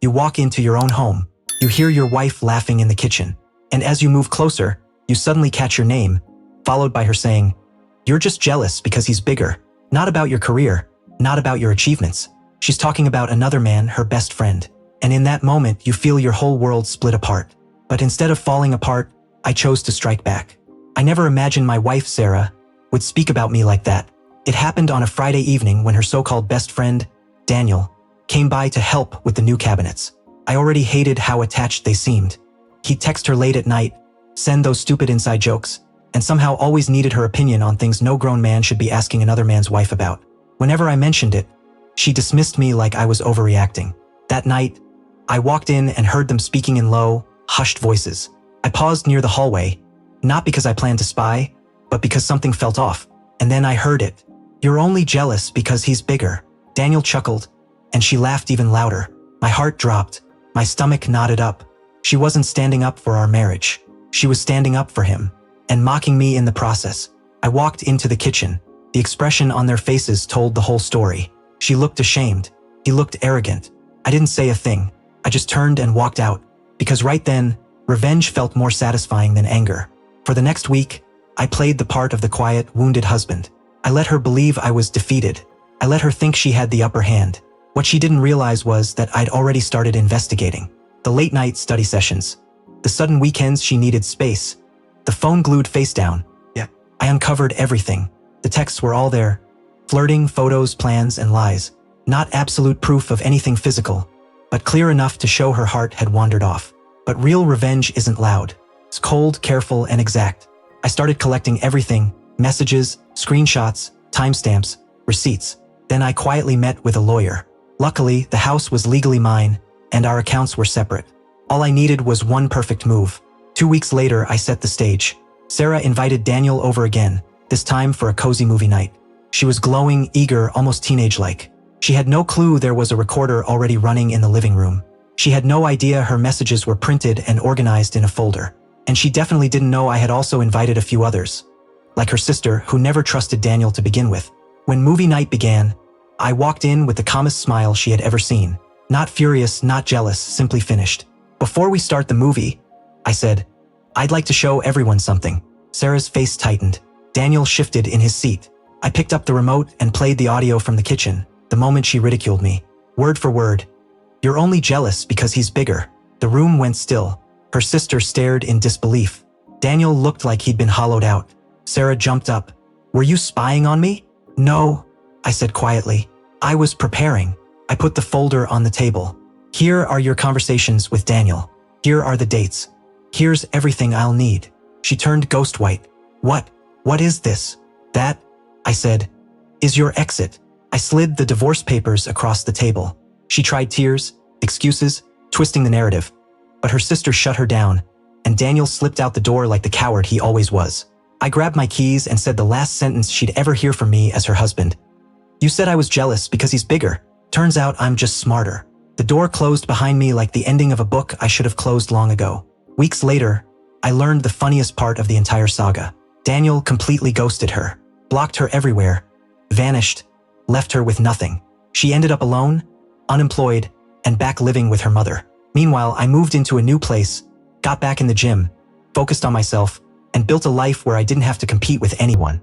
You walk into your own home. You hear your wife laughing in the kitchen. And as you move closer, you suddenly catch your name, followed by her saying, "You're just jealous because he's bigger. Not about your career, not about your achievements." She's talking about another man, her best friend. And in that moment, you feel your whole world split apart. But instead of falling apart, I chose to strike back. I never imagined my wife, Sarah, would speak about me like that. It happened on a Friday evening when her so-called best friend, Daniel, came by to help with the new cabinets. I already hated how attached they seemed. He'd text her late at night, send those stupid inside jokes, and somehow always needed her opinion on things no grown man should be asking another man's wife about. Whenever I mentioned it, she dismissed me like I was overreacting. That night, I walked in and heard them speaking in low, hushed voices. I paused near the hallway, not because I planned to spy, but because something felt off. And then I heard it. "You're only jealous because he's bigger." Daniel chuckled, and she laughed even louder. My heart dropped. My stomach knotted up. She wasn't standing up for our marriage. She was standing up for him, and mocking me in the process. I walked into the kitchen. The expression on their faces told the whole story. She looked ashamed. He looked arrogant. I didn't say a thing. I just turned and walked out, because right then, revenge felt more satisfying than anger. For the next week, I played the part of the quiet, wounded husband. I let her believe I was defeated. I let her think she had the upper hand. What she didn't realize was that I'd already started investigating. The late-night study sessions. The sudden weekends she needed space. The phone glued face down. Yeah. I uncovered everything. The texts were all there. Flirting, photos, plans, and lies. Not absolute proof of anything physical, but clear enough to show her heart had wandered off. But real revenge isn't loud. It's cold, careful, and exact. I started collecting everything: messages, screenshots, timestamps, receipts. Then I quietly met with a lawyer. Luckily, the house was legally mine, and our accounts were separate. All I needed was one perfect move. 2 weeks later, I set the stage. Sarah invited Daniel over again, this time for a cozy movie night. She was glowing, eager, almost teenage-like. She had no clue there was a recorder already running in the living room. She had no idea her messages were printed and organized in a folder. And she definitely didn't know I had also invited a few others, like her sister, who never trusted Daniel to begin with. When movie night began, I walked in with the calmest smile she had ever seen. Not furious, not jealous, simply finished. "Before we start the movie," I said, "I'd like to show everyone something." Sarah's face tightened. Daniel shifted in his seat. I picked up the remote and played the audio from the kitchen, the moment she ridiculed me. Word for word. "You're only jealous because he's bigger." The room went still. Her sister stared in disbelief. Daniel looked like he'd been hollowed out. Sarah jumped up. "Were you spying on me?" "No," I said quietly. "I was preparing." I put the folder on the table. "Here are your conversations with Daniel. Here are the dates. Here's everything I'll need." She turned ghost white. What is this?" "That," I said, "is your exit." I slid the divorce papers across the table. She tried tears, excuses, twisting the narrative. But her sister shut her down, and Daniel slipped out the door like the coward he always was. I grabbed my keys and said the last sentence she'd ever hear from me as her husband. "You said I was jealous because he's bigger. Turns out I'm just smarter." The door closed behind me like the ending of a book I should have closed long ago. Weeks later, I learned the funniest part of the entire saga. Daniel completely ghosted her, blocked her everywhere, vanished, left her with nothing. She ended up alone, unemployed, and back living with her mother. Meanwhile, I moved into a new place, got back in the gym, focused on myself, and built a life where I didn't have to compete with anyone,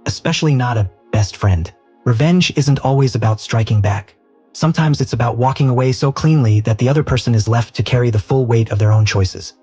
especially not a best friend. Revenge isn't always about striking back. Sometimes it's about walking away so cleanly that the other person is left to carry the full weight of their own choices.